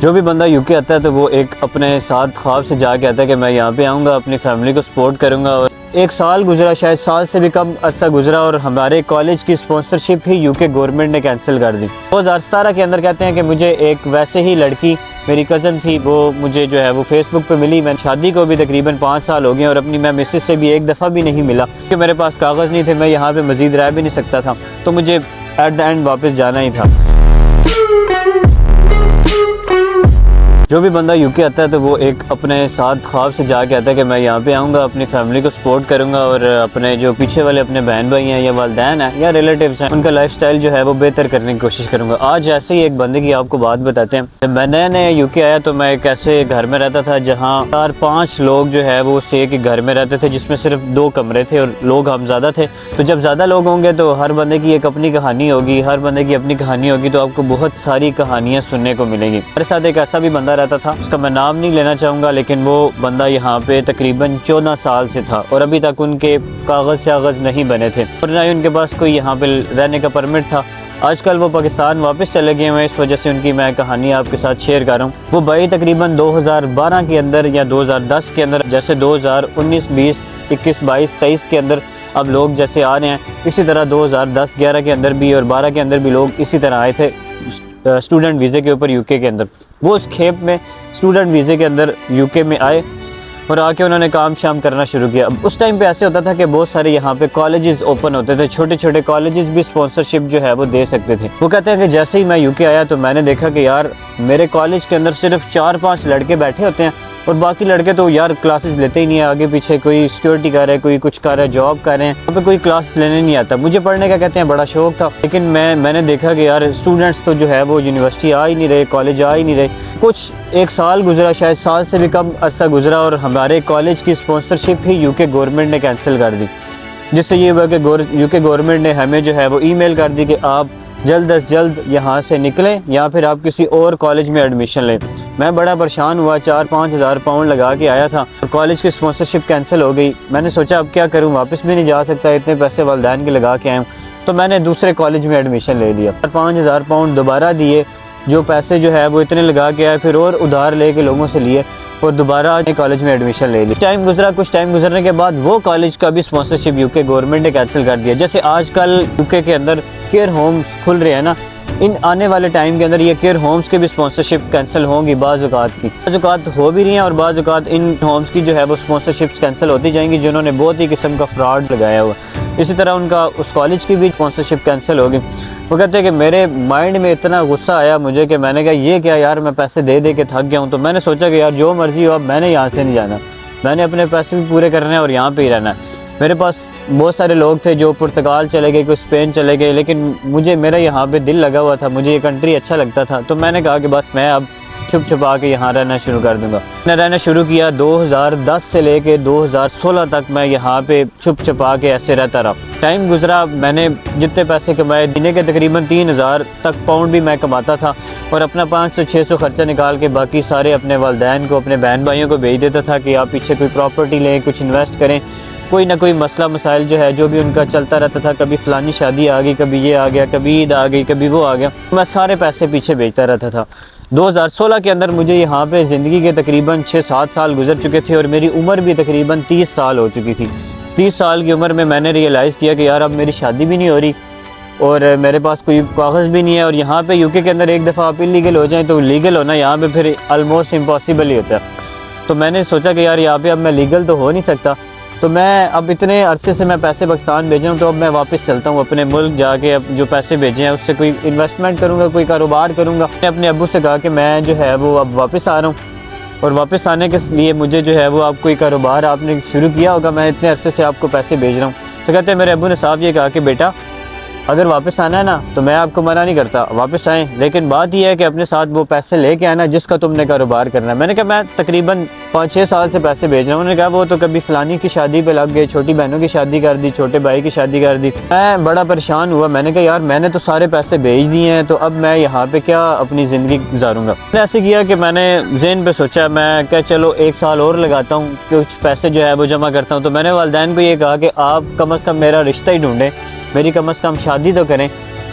जो भी बंदा यूके आता है तो वो एक अपने साथ ख्वाब से जाके आता है कि मैं यहाँ पे आऊँगा, अपनी फैमिली को सपोर्ट करूँगा। और एक साल गुजरा, शायद साल से भी कम अरसा गुजरा, और हमारे कॉलेज की स्पॉन्सरशिप ही यूके गवर्नमेंट ने कैंसिल कर दी। 2017 के अंदर कहते हैं कि मुझे एक वैसे ही लड़की, मेरी कज़न थी, वो मुझे जो है वो फेसबुक पे मिली। मैं शादी को भी तकरीबन 5 साल हो गए और अपनी मैं मिसेस से भी एक दफ़ा भी नहीं मिला क्योंकि मेरे पास कागज़ नहीं थे, मैं यहाँ पे मज़ीद रह भी नहीं सकता था, तो मुझे एट द एंड वापस जाना ही था। जो भी बंदा यूके आता है तो वो एक अपने साथ ख्वाब से जाके आता है कि मैं यहाँ पे आऊँगा, अपनी फैमिली को सपोर्ट करूँगा और अपने जो पीछे वाले अपने बहन भाई हैं या वालिदैन हैं या रिलेटिव्स हैं, उनका लाइफस्टाइल जो है वो बेहतर करने की कोशिश करूँगा। आज ऐसे ही एक बंदे की आपको बात बताते हैं। जब मैं नया यूके आया तो मैं एक ऐसे घर में रहता था जहाँ 4-5 लोग जो है वो उस एक ही घर में रहते थे, जिसमें सिर्फ 2 कमरे थे और लोग हम ज़्यादा थे। तो जब ज़्यादा लोग होंगे तो हर बंदे की एक अपनी कहानी होगी, हर बंदे की अपनी कहानी होगी, तो आपको बहुत सारी कहानियाँ सुनने को मिलेंगी। मेरे साथ एक ऐसा भी बंदा रहता था, उसका मैं नाम नहीं लेना चाहूँगा, लेकिन वो बंदा यहाँ पे तकरीबन 14 साल से था और अभी तक उनके कागज़ नहीं बने थे और ना ही उनके पास कोई यहाँ पे रहने का परमिट था। आजकल वो पाकिस्तान वापस चले गए हैं, इस वजह से उनकी मैं कहानी आपके साथ शेयर कर रहा हूँ। वो भाई तकरीबन 2012 के अंदर या 2010 के अंदर, जैसे 2019, 20, 21, 22, 23 के अंदर अब लोग जैसे आ रहे हैं, इसी तरह 2010, 11 के अंदर भी और 12 के अंदर भी लोग इसी तरह आए थे स्टूडेंट वीज़े के ऊपर यूके के अंदर। वो उस खेप में स्टूडेंट वीज़े के अंदर यूके में आए और आके उन्होंने काम शाम करना शुरू किया। अब उस टाइम पे ऐसे होता था कि बहुत सारे यहाँ पे कॉलेजेस ओपन होते थे, छोटे छोटे कॉलेजेस भी स्पॉन्सरशिप जो है वो दे सकते थे। वो कहते हैं कि जैसे ही मैं यूके आया तो मैंने देखा कि यार मेरे कॉलेज के अंदर सिर्फ 4-5 लड़के बैठे होते हैं और बाकी लड़के तो यार क्लासेस लेते ही नहीं है। आगे पीछे कोई सिक्योरिटी कर रहा है, कोई कुछ कर रहा है, जॉब कर रहे हैं, वहाँ पे कोई क्लास लेने नहीं आता। मुझे पढ़ने का कहते हैं बड़ा शौक था, लेकिन मैंने देखा कि यार स्टूडेंट्स तो जो है वो यूनिवर्सिटी आ ही नहीं रहे, कॉलेज आ ही नहीं रहे। कुछ एक साल गुजरा, शायद साल से भी कम अरसा गुजरा, और हमारे कॉलेज की स्पॉन्सरशिप ही यूके गवर्नमेंट ने कैंसिल कर दी, जिससे ये हुआ कि यूके गवर्नमेंट ने हमें जो है वो ईमेल कर दी कि आप जल्द अज जल्द यहाँ से निकलें या फिर आप किसी और कॉलेज में एडमिशन लें। मैं बड़ा परेशान हुआ, 4-5 हज़ार पाउंड लगा के आया था और कॉलेज की स्पॉन्सरशिप कैंसिल हो गई। मैंने सोचा अब क्या करूँ, वापस भी नहीं जा सकता, इतने पैसे वालिदैन के लगा के आया हूँ, तो मैंने दूसरे कॉलेज में एडमिशन ले लिया। 5 हज़ार पाउंड दोबारा दिए, जो पैसे जो है वो इतने लगा के आए, फिर और उधार लेके लोगों से लिए और दोबारा कॉलेज में एडमिशन ले ली। कुछ टाइम गुजरने के बाद वो कॉलेज का भी स्पॉन्सरशिप यूके गवर्नमेंट ने कैंसिल कर दिया। जैसे आजकल यूके के अंदर केयर होम्स खुल रहे हैं ना, इन आने वाले टाइम के अंदर ये केयर होम्स के भी स्पॉन्सरशिप कैंसिल होंगी, बाज़ औक़ात हो भी रही हैं और बाज़ औक़ात इन होम्स की जो है वो स्पॉन्सरशिप्स कैंसिल होती जाएंगी जिन्होंने बहुत ही किस्म का फ्रॉड लगाया हुआ। इसी तरह उनका उस कॉलेज की भी स्पॉन्सरशिप कैंसिल होगी। वो कहते हैं कि मेरे माइंड में इतना गुस्सा आया मुझे कि मैंने कहा ये क्या यार, मैं पैसे दे दे के थक गया हूँ। तो मैंने सोचा कि यार जो मर्ज़ी हो, अब मैंने यहाँ से नहीं जाना, मैंने अपने पैसे भी पूरे करने हैं और यहाँ पे ही रहना है। मेरे पास बहुत सारे लोग थे जो पुर्तगाल चले गए, कोई स्पेन चले गए, लेकिन मेरा यहाँ पे दिल लगा हुआ था, मुझे ये कंट्री अच्छा लगता था। तो मैंने कहा कि बस मैं अब छुप छुपा के यहाँ रहना शुरू कर दूँगा। मैंने रहना शुरू किया। 2010 से लेके 2016 तक मैं यहाँ पे छुप छुपा के ऐसे रहता रहा। टाइम गुजरा, मैंने जितने पैसे कमाए, महीने के तकरीबन 3000 तक पाउंड भी मैं कमाता था और अपना 500-600 खर्चा निकाल के बाकी सारे अपने वालिदैन को, अपने बहन भाइयों को भेज देता था कि आप पीछे कोई प्रॉपर्टी लें, कुछ इन्वेस्ट करें। कोई ना कोई मसला मसाइल जो है जो भी उनका चलता रहता था, कभी फ़लानी शादी आ गई, कभी ये आ गया, कभी ईद आ गई, कभी वो आ गया, मैं सारे पैसे पीछे भेजता रहता था। 2016 के अंदर मुझे यहाँ पे ज़िंदगी के तकरीबन 6-7 साल गुजर चुके थे और मेरी उम्र भी तकरीबन 30 साल हो चुकी थी। 30 साल की उम्र में मैंने रियलाइज़ किया कि यार अब मेरी शादी भी नहीं हो रही और मेरे पास कोई कागज़ भी नहीं है। और यहाँ पे यूके के अंदर एक दफ़ा आप इलीगल हो जाएँ तो लीगल होना यहाँ पे फिर ऑलमोस्ट इम्पॉसिबल ही होता है। तो मैंने सोचा कि यार यहाँ पे अब मैं लीगल तो हो नहीं सकता, तो मैं अब इतने अरसे से मैं पैसे पाकिस्तान भेज रहा हूँ, तो अब मैं वापस चलता हूँ अपने मुल्क जाके। अब जो पैसे भेजे हैं उससे कोई इन्वेस्टमेंट करूँगा, कोई कारोबार करूँगा। मैंने अपने अब्बू से कहा कि मैं जो है वो अब वापस आ रहा हूँ और वापस आने के लिए मुझे जो है वो आप कोई कारोबार आपने शुरू किया होगा, मैं इतने अरसे से आपको पैसे भेज रहा हूँ। तो कहते हैं मेरे अब्बू ने साफ ये कहा कि बेटा अगर वापस आना है ना तो मैं आपको मना नहीं करता, वापस आएँ, लेकिन बात यह है कि अपने साथ वो पैसे लेके आना जिसका तुमने कारोबार करना है। मैंने कहा मैं तकरीबन 5-6 साल से पैसे भेज रहा हूँ। उन्होंने कहा वो तो कभी फ़लानी की शादी पे लग गए, छोटी बहनों की शादी कर दी, छोटे भाई की शादी कर दी। मैं बड़ा परेशान हुआ। मैंने कहा यार मैंने तो सारे पैसे भेज दिए हैं, तो अब मैं यहाँ पे क्या अपनी ज़िंदगी गुजारूँगा। मैंने ऐसे किया कि मैंने ज़हन पे सोचा, मैं क्या चलो 1 साल और लगाता हूँ, कुछ पैसे जो है वो जमा करता हूँ। तो मैंने वालिदैन को ये कहा कि आप कम अज़ कम मेरा रिश्ता ही ढूँढें, मेरी कम अज़ कम शादी तो करें,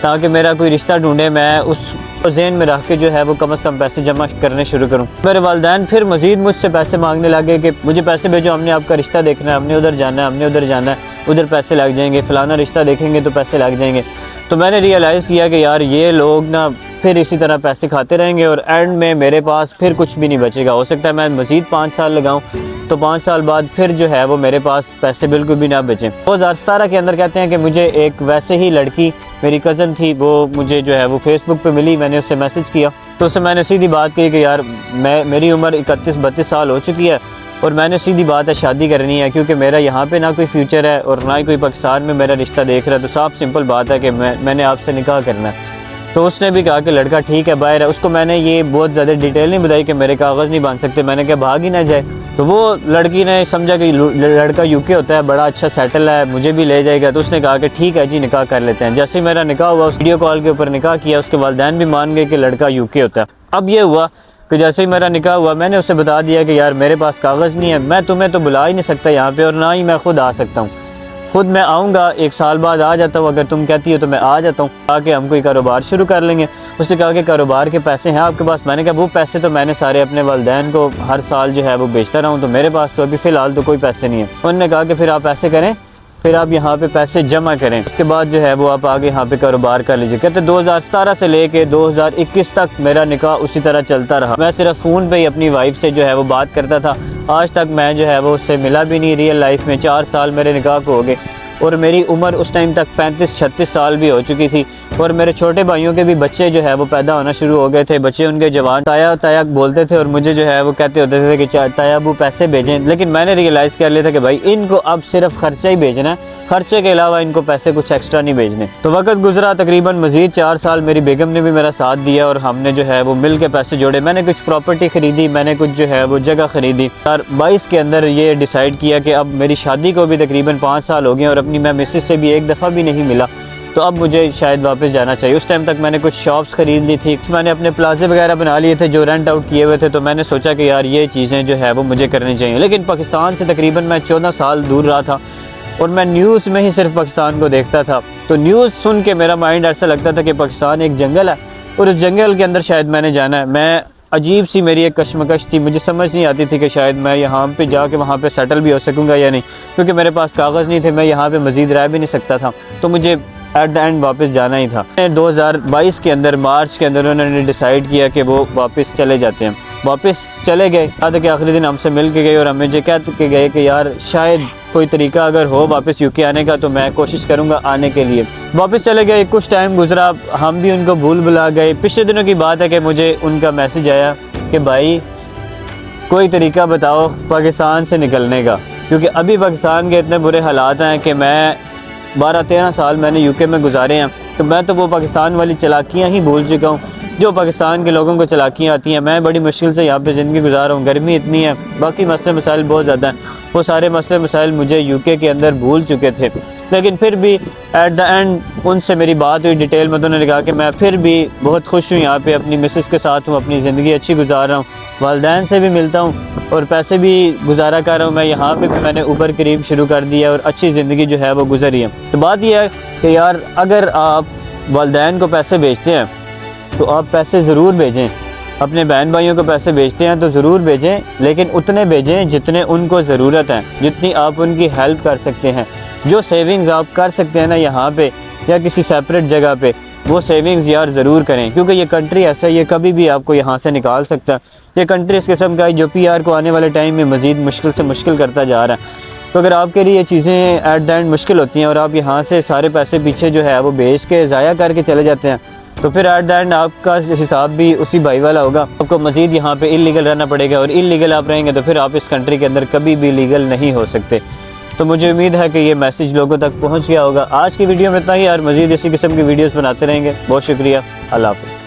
ताकि मेरा कोई रिश्ता ढूंढे, मैं उस ज़हन में रख के जो है वो कम से कम पैसे जमा करने शुरू करूँ। मेरे वालिदैन फिर मज़ीद मुझसे पैसे मांगने लगे कि मुझे पैसे भेजो, हमने आपका रिश्ता देखना है, हमने उधर जाना है, हमने उधर जाना है, उधर पैसे लग जाएंगे, फ़लाना रिश्ता देखेंगे तो पैसे लग जाएंगे। तो मैंने रियलाइज़ किया कि यार ये लोग ना फिर इसी तरह पैसे खाते रहेंगे और एंड में मेरे पास फिर कुछ भी नहीं बचेगा। हो सकता है मैं मज़ीद 5 साल लगाऊं तो 5 साल बाद फिर जो है वो मेरे पास पैसे बिल्कुल भी ना बचें। 2017 के अंदर कहते हैं कि मुझे एक वैसे ही लड़की, मेरी कज़न थी, वो मुझे जो है वो फेसबुक पे मिली। मैंने उससे मैसेज किया तो उससे मैंने सीधी बात की कि यार मेरी उम्र 31-32 साल हो चुकी है और मैंने सीधी बात है शादी करनी है, क्योंकि मेरा यहाँ पे ना कोई फ्यूचर है और ना ही कोई पाकिस्तान में मेरा रिश्ता देख रहा है। तो साफ सिंपल बात है कि मैंने आपसे निकाह करना है। तो उसने भी कहा कि लड़का ठीक है, बाहर है। उसको मैंने ये बहुत ज़्यादा डिटेल नहीं बताई कि मेरे कागज़ नहीं बन सकते, मैंने कहा भाग ही ना जाए। तो वो लड़की ने समझा कि लड़का यूके होता है, बड़ा अच्छा सेटल है, मुझे भी ले जाएगा। तो उसने कहा कि ठीक है जी, निकाह कर लेते हैं। जैसे ही मेरा निकाह हुआ, उस वीडियो कॉल के ऊपर निकाह किया, उसके वालिदैन भी मान गए कि लड़का यूके होता है। अब ये हुआ कि जैसे ही मेरा निकाह हुआ, मैंने उसे बता दिया कि यार मेरे पास कागज़ नहीं है, मैं तुम्हें तो बुला ही नहीं सकता यहाँ पे, और ना ही मैं खुद आ सकता हूँ। खुद मैं आऊँगा 1 साल बाद आ जाता हूँ, अगर तुम कहती हो तो मैं आ जाता हूँ, आके हम कोई कारोबार शुरू कर लेंगे। उसने कहा कि कारोबार के पैसे हैं आपके पास? मैंने कहा वो पैसे तो मैंने सारे अपने वालिदैन को हर साल जो है वो बेचता रहा हूँ, तो मेरे पास तो अभी फ़िलहाल तो कोई पैसे नहीं है। उन्होंने कहा कि फिर आप ऐसे करें, फिर आप यहाँ पे पैसे जमा करें, उसके बाद जो है वो आप आगे यहाँ पे कारोबार कर लीजिए। कहते 2017 से लेके 2021 तक मेरा निकाह उसी तरह चलता रहा। मैं सिर्फ फ़ोन पे ही अपनी वाइफ से जो है वो बात करता था। आज तक मैं जो है वो उससे मिला भी नहीं रियल लाइफ में। 4 साल मेरे निकाह को हो गए और मेरी उम्र उस टाइम तक 35-36 साल भी हो चुकी थी और मेरे छोटे भाइयों के भी बच्चे जो है वो पैदा होना शुरू हो गए थे। बच्चे उनके जवान ताया ताया बोलते थे और मुझे जो है वो कहते होते थे कि ताया अबू पैसे भेजें। लेकिन मैंने रियलाइज़ कर लिया था कि भाई इनको अब सिर्फ खर्चा ही भेजना है, खर्चे के अलावा इनको पैसे कुछ एक्स्ट्रा नहीं भेजने। तो वक्त गुजरा तकरीबन मज़ीद 4 साल, मेरी बेगम ने भी मेरा साथ दिया और हमने जो है वो मिल के पैसे जोड़े। मैंने कुछ प्रॉपर्टी ख़रीदी, मैंने कुछ जो है वो जगह ख़रीदी। 2022 के अंदर ये डिसाइड किया कि अब मेरी शादी को भी तकरीबन 5 साल हो गए और अपनी मैं मिसेस से भी एक दफ़ा भी नहीं मिला, तो अब मुझे शायद वापस जाना चाहिए। उस टाइम तक मैंने कुछ शॉप्स ख़रीद ली थी, मैंने अपने प्लाजे वगैरह बना लिए थे जो रेंट आउट किए हुए थे। तो मैंने सोचा कि यार ये चीज़ें जो है वो मुझे करनी चाहिए। लेकिन पाकिस्तान से तकरीबन मैं 14 साल दूर रहा था और मैं न्यूज़ में ही सिर्फ पाकिस्तान को देखता था। तो न्यूज़ सुन के मेरा माइंड ऐसा लगता था कि पाकिस्तान एक जंगल है और उस जंगल के अंदर शायद मैंने जाना है। मैं अजीब सी मेरी एक कश्मकश थी, मुझे समझ नहीं आती थी कि शायद मैं यहाँ पे जाके वहाँ पे सेटल भी हो सकूँगा या नहीं, क्योंकि मेरे पास कागज़ नहीं थे, मैं यहाँ पे मज़ीद रह भी नहीं सकता था। तो मुझे एट द एंड वापस जाना ही था। 2022 के अंदर मार्च के अंदर उन्होंने डिसाइड किया कि वो वापस चले जाते हैं। वापस चले गए, आज के आखिरी दिन हमसे मिल के गए और हमें जो कह के गए कि यार शायद कोई तरीका अगर हो वापस यूके आने का तो मैं कोशिश करूंगा आने के लिए। वापस चले गए, कुछ टाइम गुजरा, हम भी उनको भूल भुला गए। पिछले दिनों की बात है कि मुझे उनका मैसेज आया कि भाई कोई तरीका बताओ पाकिस्तान से निकलने का, क्योंकि अभी पाकिस्तान के इतने बुरे हालात हैं कि मैं 12-13 साल मैंने यूके में गुजारे हैं, तो मैं तो वो पाकिस्तान वाली चालाकियाँ ही भूल चुका हूँ जो पाकिस्तान के लोगों को चालाकियाँ आती हैं। मैं बड़ी मुश्किल से यहाँ पे ज़िंदगी गुजार रहा हूँ, गर्मी इतनी है, बाकी मसले मसाइल बहुत ज़्यादा हैं। वो सारे मसले मसाइल मुझे यूके के अंदर भूल चुके थे, लेकिन फिर भी एट द एंड उनसे मेरी बात हुई डिटेल में, तो उन्होंने कहा कि मैं फिर भी बहुत खुश हूँ यहाँ पे, अपनी मिसेस के साथ हूँ, अपनी ज़िंदगी अच्छी गुजार रहा हूँ, वालिदैन से भी मिलता हूँ और पैसे भी गुजारा कर रहा हूँ। मैं यहाँ पे भी मैंने ऊबर करीब शुरू कर दिया और अच्छी ज़िंदगी जो है वो गुजरी है। तो बात यह है कि यार अगर आप वालिदैन को पैसे भेजते हैं तो आप पैसे ज़रूर भेजें, अपने बहन भाइयों को पैसे भेजते हैं तो ज़रूर भेजें, लेकिन उतने भेजें जितने उनको ज़रूरत है, जितनी आप उनकी हेल्प कर सकते हैं। जो सेविंग्स आप कर सकते हैं ना यहाँ पे या किसी सेपरेट जगह पे, वो सेविंग्स यार ज़रूर करें, क्योंकि ये कंट्री ऐसा है, ये कभी भी आपको यहाँ से निकाल सकता है। ये कंट्री इस किस्म का है जो PR को आने वाले टाइम में मज़ीद मुश्किल से मुश्किल करता जा रहा है। तो अगर आपके लिए ये चीज़ें एट द एंड मुश्किल होती हैं और आप यहाँ से सारे पैसे पीछे जो है वो बेच के ज़ाया करके चले जाते हैं, तो फिर एट द एंड आपका हिसाब भी उसी भाई वाला होगा। आपको मज़ीद यहाँ पे इल्लीगल रहना पड़ेगा और इल्लीगल आप रहेंगे तो फिर आप इस कंट्री के अंदर कभी भी लीगल नहीं हो सकते। तो मुझे उम्मीद है कि ये मैसेज लोगों तक पहुँच गया होगा। आज की वीडियो में इतना ही, और मज़ीद इसी किस्म की वीडियोज़ बनाते रहेंगे। बहुत शुक्रिया, अल्लाह हाफ़िज़।